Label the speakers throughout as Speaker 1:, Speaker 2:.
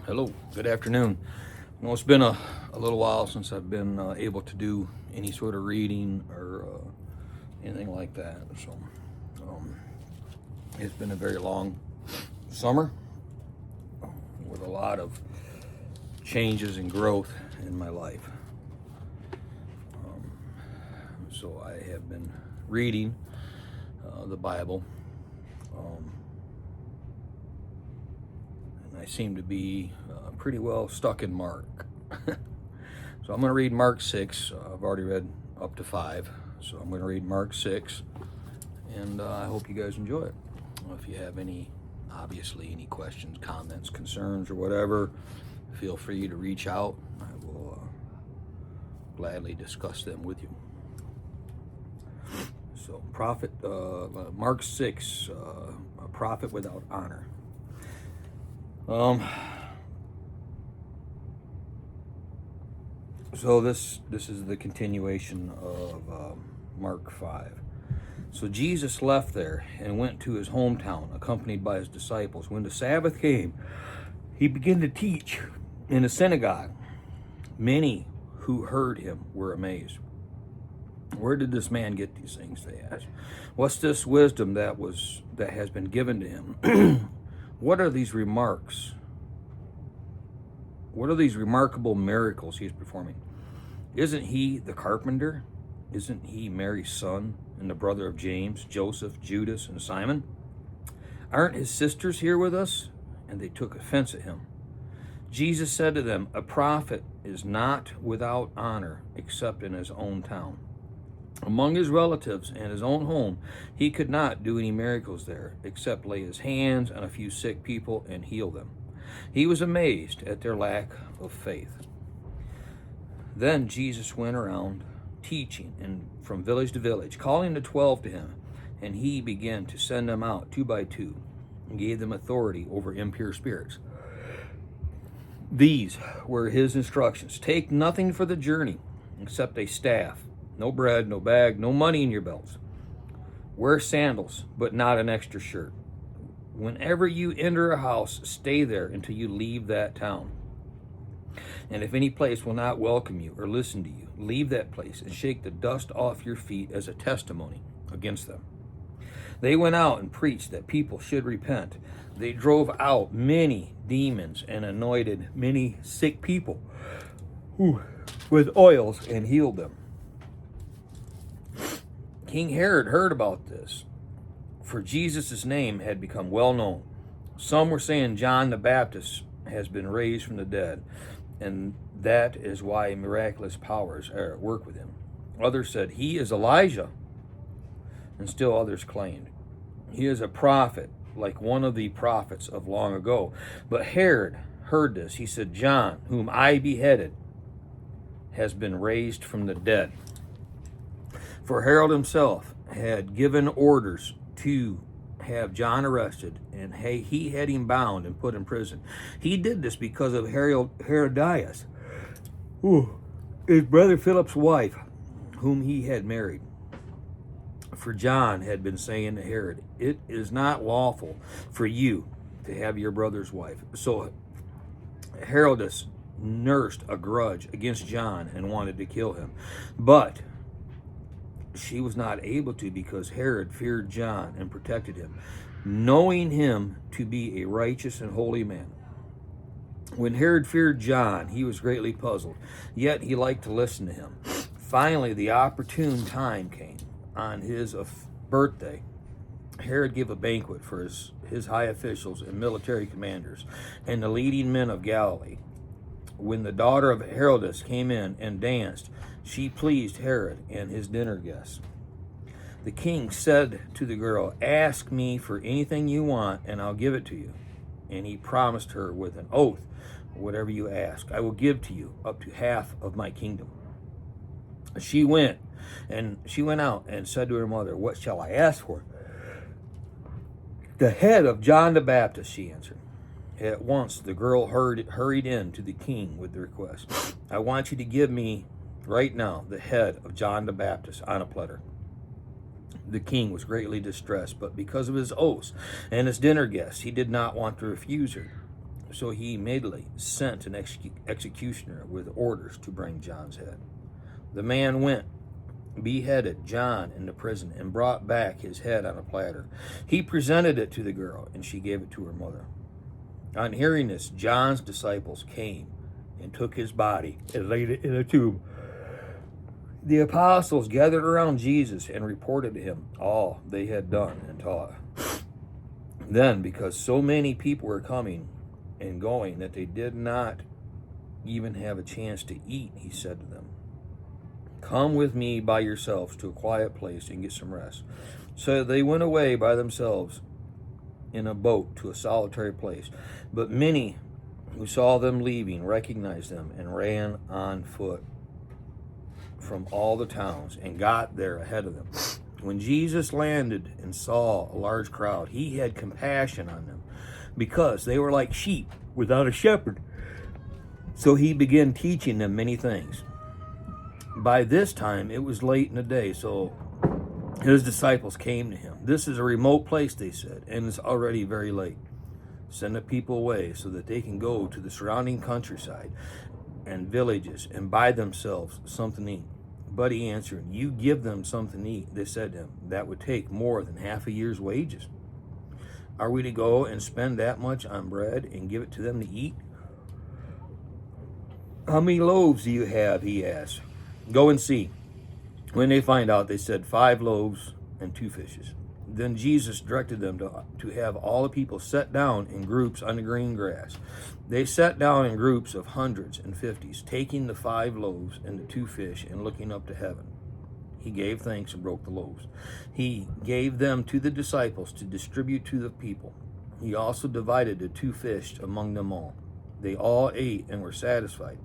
Speaker 1: Hello, good afternoon. Well, it's been a little while since I've been able to do any sort of reading or anything like that. So um, it's been a very long summer with a lot of changes and growth in my life. So I have been reading the Bible. I seem to be pretty well stuck in Mark. So I'm going to read Mark 6. I've already read up to 5. So I'm going to read Mark 6. And I hope you guys enjoy it. If you have any questions, comments, concerns, or whatever, feel free to reach out. I will gladly discuss them with you. So, Mark 6, a prophet without honor. So this is the continuation of Mark 5. So Jesus left there and went to his hometown, accompanied by his disciples. When the Sabbath came, he began to teach in the synagogue. Many who heard him were amazed. Where did this man get these things, they asked. What's this wisdom that has been given to him? What are these remarks? What are these remarkable miracles he's performing? Isn't he the carpenter? Isn't he Mary's son and the brother of James, Joseph, Judas, and Simon? Aren't his sisters here with us? And they took offense at him. Jesus said to them, a prophet is not without honor except in his own town. Among his relatives and his own home, he could not do any miracles there, except lay his hands on a few sick people and heal them. He was amazed at their lack of faith. Then Jesus went around teaching from village to village, calling the 12 to him, and he began to send them out 2 by 2 and gave them authority over impure spirits. These were his instructions. Take nothing for the journey except a staff, no bread, no bag, no money in your belts. Wear sandals, but not an extra shirt. Whenever you enter a house, stay there until you leave that town. And if any place will not welcome you or listen to you, leave that place and shake the dust off your feet as a testimony against them. They went out and preached that people should repent. They drove out many demons and anointed many sick people with oils and healed them. King Herod heard about this, for Jesus' name had become well known. Some were saying John the Baptist has been raised from the dead, and that is why miraculous powers are at work with him. Others said he is Elijah, and still others claimed he is a prophet, like one of the prophets of long ago. But Herod heard this. He said, John, whom I beheaded, has been raised from the dead. For Herod himself had given orders to have John arrested, and he had him bound and put in prison. He did this because of Herodias, his brother Philip's wife, whom he had married. For John had been saying to Herod, it is not lawful for you to have your brother's wife. So Herodias nursed a grudge against John and wanted to kill him. But she was not able to, because Herod feared John and protected him, knowing him to be a righteous and holy man. When Herod feared John, he was greatly puzzled, yet he liked to listen to him. Finally, the opportune time came. On his birthday, Herod gave a banquet for his high officials and military commanders and the leading men of Galilee. When the daughter of Herodias came in and danced, she pleased Herod and his dinner guests. The king said to the girl, ask me for anything you want, and I'll give it to you. And he promised her with an oath, whatever you ask, I will give to you up to half of my kingdom. She went out and said to her mother, what shall I ask for? The head of John the Baptist, she answered. At once the girl hurried in to the king with the request, I want you to give me right now the head of John the Baptist on a platter. The king was greatly distressed, but because of his oaths and his dinner guests, he did not want to refuse her. So he immediately sent an executioner with orders to bring John's head. The man went, beheaded John in the prison, and brought back his head on a platter. He presented it to the girl, and she gave it to her mother. On hearing this, John's disciples came and took his body and laid it in a tomb. The apostles gathered around Jesus and reported to him all they had done and taught. Then, because so many people were coming and going that they did not even have a chance to eat, he said to them, "Come with me by yourselves to a quiet place and get some rest." So they went away by themselves in a boat to a solitary place. But many who saw them leaving recognized them and ran on foot from all the towns and got there ahead of them. When Jesus landed and saw a large crowd, he had compassion on them because they were like sheep without a shepherd. So he began teaching them many things. By this time, it was late in the day, so his disciples came to him. "This is a remote place," they said, "and it's already very late. Send the people away so that they can go to the surrounding countryside and villages and buy themselves something to eat." But he answered, "You give them something to eat." They said to him, "That would take more than half a year's wages. Are we to go and spend that much on bread and give it to them to eat?" "How many loaves do you have?" he asked. "Go and see." When they find out, they said, 5 loaves and 2 fishes. Then Jesus directed them to have all the people sit down in groups on the green grass. They sat down in groups of hundreds and fifties, taking the 5 loaves and the 2 fish and looking up to heaven. He gave thanks and broke the loaves. He gave them to the disciples to distribute to the people. He also divided the 2 fish among them all. They all ate and were satisfied.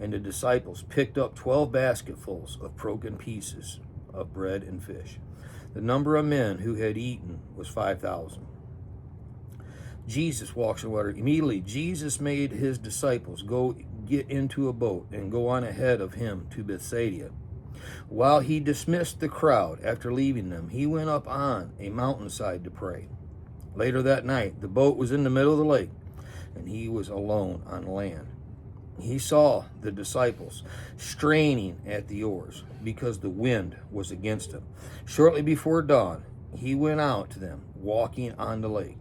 Speaker 1: And the disciples picked up 12 basketfuls of broken pieces of bread and fish. The number of men who had eaten was 5,000. Jesus walks on water. Immediately, Jesus made his disciples go get into a boat and go on ahead of him to Bethsaida. While he dismissed the crowd after leaving them, he went up on a mountainside to pray. Later that night, the boat was in the middle of the lake, and he was alone on land. He saw the disciples straining at the oars because the wind was against them. Shortly before dawn, he went out to them, walking on the lake.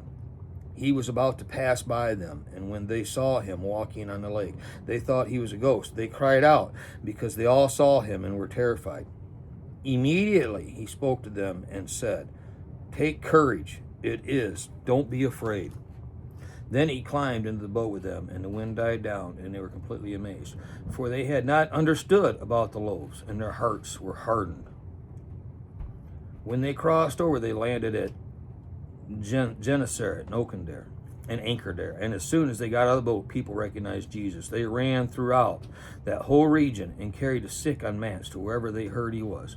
Speaker 1: He was about to pass by them, and when they saw him walking on the lake, they thought he was a ghost. They cried out because they all saw him and were terrified. Immediately he spoke to them and said, "Take courage, it is. Don't be afraid." Then he climbed into the boat with them, and the wind died down, and they were completely amazed, for they had not understood about the loaves, and their hearts were hardened. When they crossed over, they landed at Gennesaret and anchored there. And as soon as they got out of the boat, people recognized Jesus. They ran throughout that whole region and carried the sick on mats to wherever they heard he was,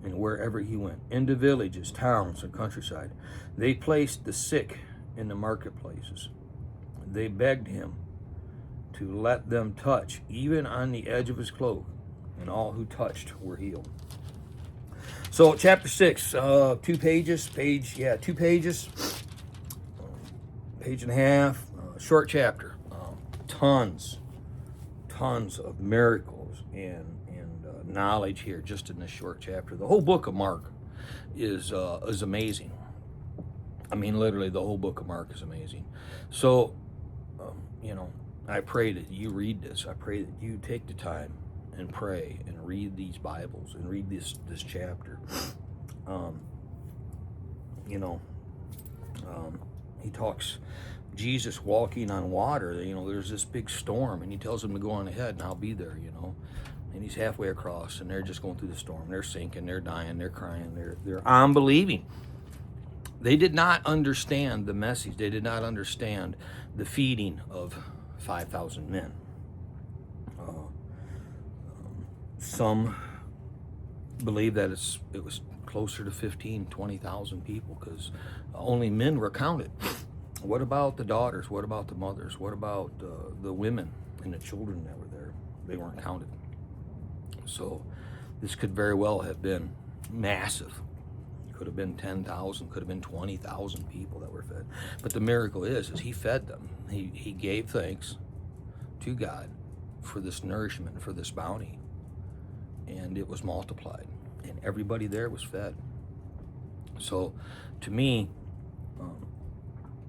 Speaker 1: and wherever he went, into villages, towns, and countryside. They placed the sick in the marketplaces. They begged him to let them touch, even on the edge of his cloak, and all who touched were healed. So chapter 6, 2 pages, page and a half, short chapter. Tons of miracles and knowledge here just in this short chapter. The whole book of Mark is amazing. I mean, literally, the whole book of Mark is amazing. So, I pray that you read this. I pray that you take the time and pray and read these Bibles and read this chapter. He talks, Jesus walking on water. There's this big storm, and he tells them to go on ahead, and I'll be there. And he's halfway across, and they're just going through the storm. They're sinking, they're dying, they're crying, they're unbelieving. They did not understand the message. They did not understand the feeding of 5,000 men. Some believe that it was closer to 20,000 people because only men were counted. What about the daughters? What about the mothers? What about the women and the children that were there? They weren't counted. So this could very well have been massive. Could have been 10,000, could have been 20,000 people that were fed. But the miracle is he fed them. He gave thanks to God for this nourishment, for this bounty. And it was multiplied. And everybody there was fed. So, to me,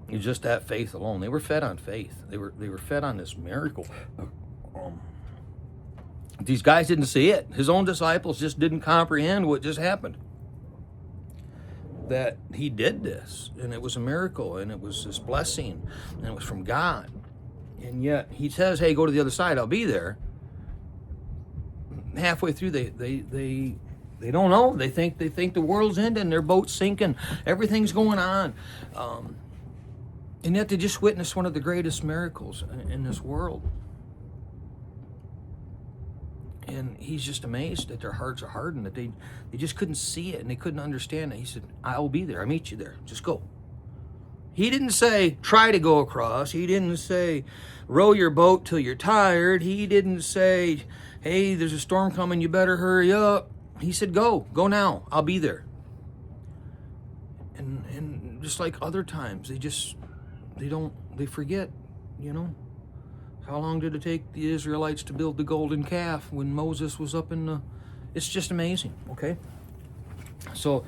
Speaker 1: it's just that faith alone. They were fed on faith. They were fed on this miracle. These guys didn't see it. His own disciples just didn't comprehend what just happened. That he did this, and it was a miracle, and it was this blessing, and it was from God. And yet he says, "Hey, go to the other side. I'll be there." Halfway through, they don't know. They think the world's ending. Their boat's sinking. Everything's going on. And yet they just witnessed one of the greatest miracles in this world. And he's just amazed that their hearts are hardened, that they just couldn't see it and they couldn't understand it. He said, "I'll be there. I'll meet you there. Just go." He didn't say, "Try to go across." He didn't say, "Row your boat till you're tired." He didn't say, "Hey, there's a storm coming. You better hurry up." He said, Go now. I'll be there." And just like other times, they forget, How long did it take the Israelites to build the golden calf when Moses was up in the... It's just amazing, okay? So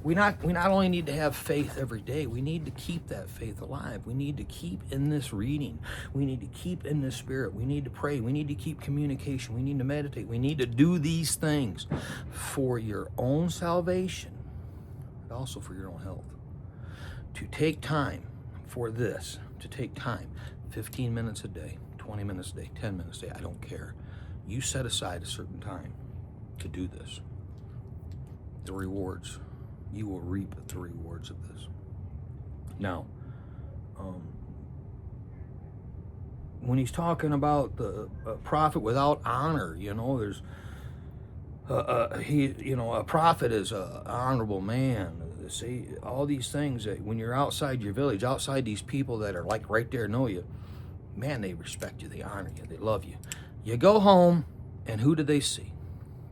Speaker 1: we not only need to have faith every day, we need to keep that faith alive. We need to keep in this reading. We need to keep in this spirit. We need to pray. We need to keep communication. We need to meditate. We need to do these things for your own salvation, but also for your own health. To take time for this, to take time, 15 minutes a day, 20 minutes a day, 10 minutes a day, I don't care. You set aside a certain time to do this. The rewards, you will reap the rewards of this. Now, when he's talking about the prophet without honor, there's a prophet is an honorable man. See, all these things that when you're outside your village, outside these people that are like right there know you, man, they respect you, they honor you, they love you. You go home, and who do they see?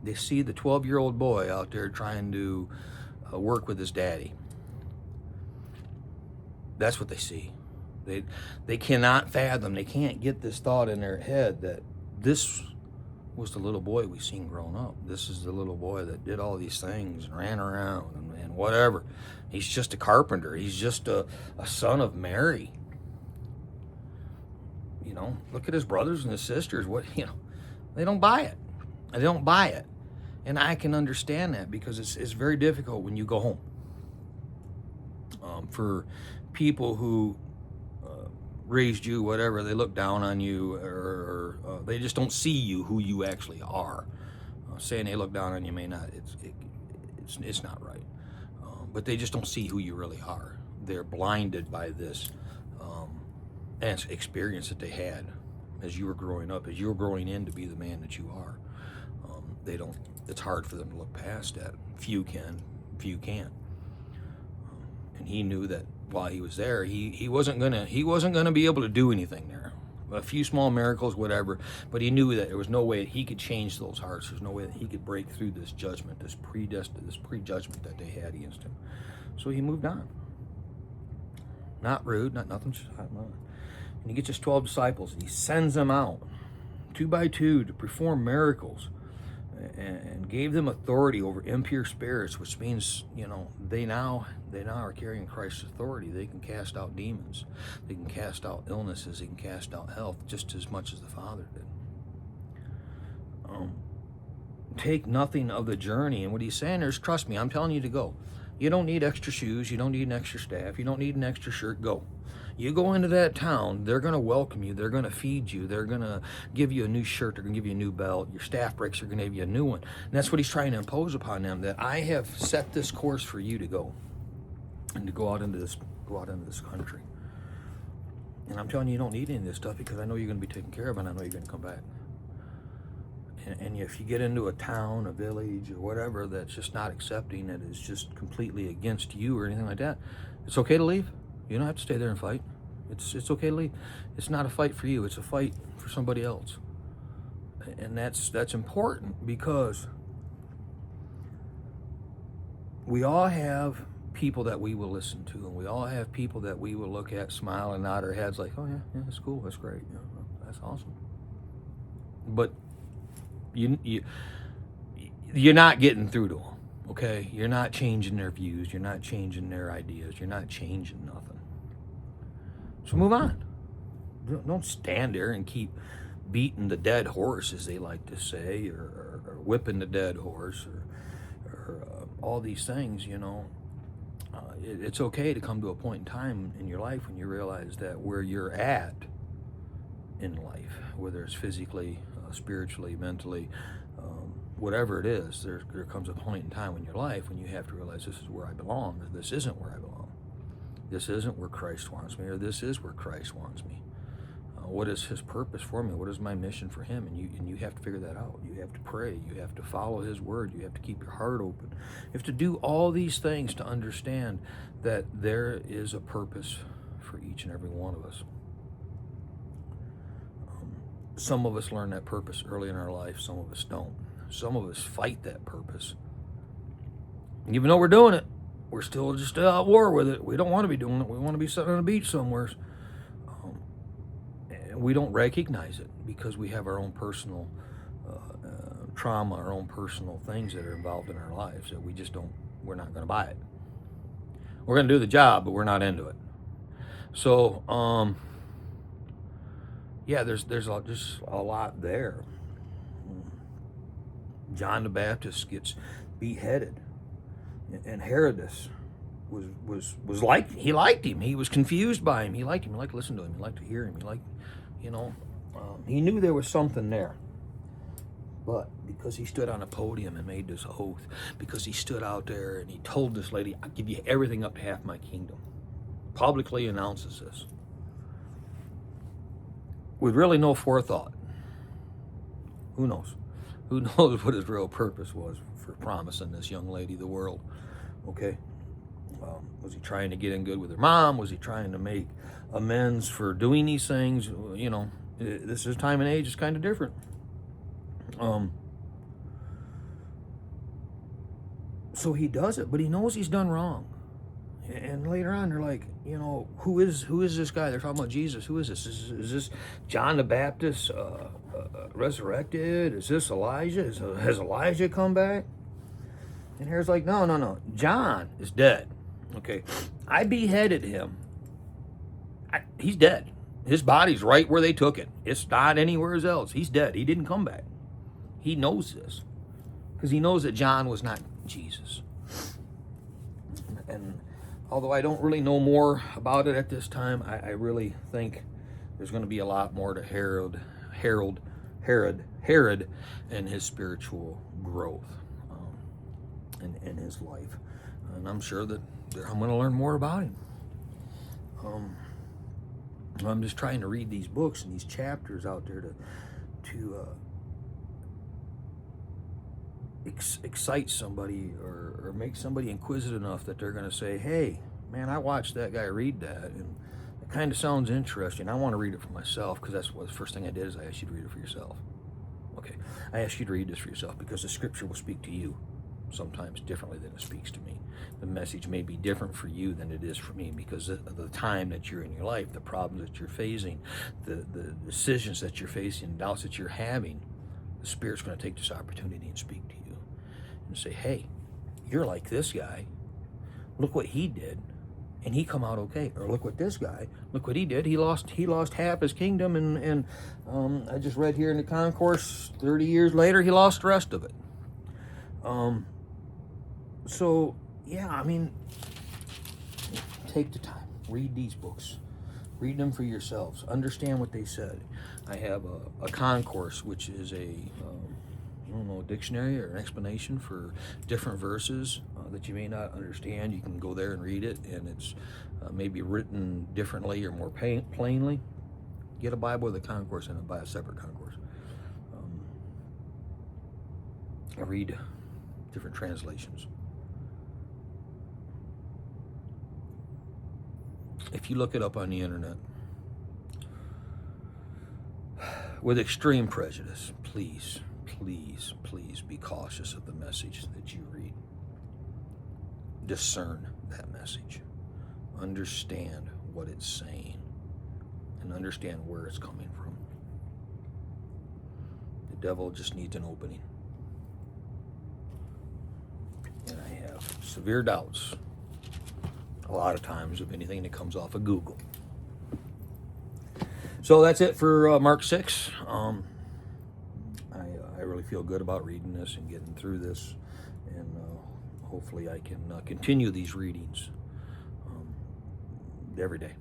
Speaker 1: They see the 12-year-old boy out there trying to work with his daddy. That's what they see. They cannot fathom, they can't get this thought in their head that this was the little boy we seen growing up. This is the little boy that did all these things and ran around and whatever. He's just a carpenter. He's just a son of Mary. Look at his brothers and his sisters. They don't buy it. They don't buy it. And I can understand that because it's very difficult when you go home. For people who raised you, whatever, they look down on you, or they just don't see you who you actually are. Saying they look down on you may not, it's not right. But they just don't see who you really are. They're blinded by this experience that they had as you were growing up, as you were growing in to be the man that you are. It's hard for them to look past that. Few can, few can't. And he knew that while he was there, he wasn't gonna be able to do anything there. A few small miracles, whatever, but he knew that there was no way that he could change those hearts. There's no way that he could break through this judgment, this prejudgment that they had against him. So he moved on. Not rude, nothing. And he gets his 12 disciples and he sends them out 2 by 2 to perform miracles, and gave them authority over impure spirits, which means, they now are carrying Christ's authority. They can cast out demons. They can cast out illnesses. They can cast out health just as much as the Father did. Take nothing of the journey. And what he's saying is, trust me, I'm telling you to go. You don't need extra shoes. You don't need an extra staff. You don't need an extra shirt. Go. You go into that town, they're going to welcome you. They're going to feed you. They're going to give you a new shirt. They're going to give you a new belt. Your staff breaks are going to give you a new one. And that's what he's trying to impose upon them, that I have set this course for you to go and to go out into this country. And I'm telling you, you don't need any of this stuff because I know you're going to be taken care of, and I know you're going to come back. And if you get into a town, a village, or whatever that's just not accepting, that is just completely against you or anything like that, it's okay to leave. You don't have to stay there and fight. It's okay to leave. It's not a fight for you. It's a fight for somebody else. And that's important, because we all have people that we will listen to, and we all have people that we will look at, smile, and nod our heads like, oh yeah, yeah, that's cool, that's great, yeah, that's awesome. But you're not getting through to them, okay? You're not changing their views, you're not changing their ideas, you're not changing nothing. So move on. Don't stand there and keep beating the dead horse, as they like to say, or whipping the dead horse, or all these things, you know. It's okay to come to a point in time in your life when you realize that where you're at in life, whether it's physically, spiritually, mentally, whatever it is, there comes a point in time in your life when you have to realize this is where I belong, or this isn't where I belong. This isn't where Christ wants me, or this is where Christ wants me. What is his purpose for me? What is my mission for him? And you have to figure that out. You have to pray. You have to follow his word. You have to keep your heart open. You have to do all these things to understand that there is a purpose for each and every one of us. Some of us learn that purpose early in our life. Some of us don't. Some of us fight that purpose. And even though we're doing it, we're still just at war with it. We don't want to be doing it. We want to be sitting on a beach somewhere. We don't recognize it because we have our own personal trauma, our own personal things that are involved in our lives that we're not going to buy it. We're going to do the job, but we're not into it. So, yeah, there's just a lot there. John the Baptist gets beheaded, and Herodes was like, he liked him. He was confused by him. He liked him. He liked to listen to him. He liked to hear him. He liked, he knew there was something there. But because he stood on a podium and made this oath, because he stood out there and he told this lady, I'll give you everything up to half my kingdom, publicly announces this, with really no forethought. Who knows? Who knows what his real purpose was for promising this young lady the world? Okay? Was he trying to get in good with her mom? Was he trying to make amends for doing these things? You know, this is time and age is kind of different. So he does it, but he knows he's done wrong. And later on, they're like, who is this guy? They're talking about Jesus. Who is this? Is this John the Baptist resurrected? Is this Elijah? Has Elijah come back? And Herod's like, no. John is dead. Okay, I beheaded him. He's dead. His body's right where they took it. It's not anywhere else. He's dead. He didn't come back. He knows this because he knows that John was not Jesus. And although I don't really know more about it at this time, I really think there's going to be a lot more to Herod and his spiritual growth in his life. And I'm sure that I'm going to learn more about him. I'm just trying to read these books and these chapters out there to excite somebody or make somebody inquisitive enough that they're going to say, hey, man, I watched that guy read that, and it kind of sounds interesting. I want to read it for myself, because that's what the first thing I did is I asked you to read it for yourself. Okay, I asked you to read this for yourself because the scripture will speak to you sometimes differently than it speaks to me. The message may be different for you than it is for me because of the time that you're in your life, the problems that you're facing, the decisions that you're facing, doubts that you're having. The Spirit's going to take this opportunity and speak to you and say, hey, you're like this guy. Look what he did, and he come out okay. Or look what this guy, look what he did. He lost half his kingdom, and I just read here in the concourse, 30 years later, he lost the rest of it. So, yeah, I mean, take the time. Read these books. Read them for yourselves. Understand what they said. I have a concourse, which is a dictionary or an explanation for different verses that you may not understand. You can go there and read it, and it's maybe written differently or more plainly. Get a Bible with a concourse and buy a separate concourse. I read different translations. If you look it up on the internet with extreme prejudice, please be cautious of the message that you read. discern that message, understand what it's saying, and understand where it's coming from. The devil just needs an opening. And I have severe doubts a lot of times of anything that comes off of Google. So that's it for Mark 6. I really feel good about reading this and getting through this, and hopefully I can continue these readings every day.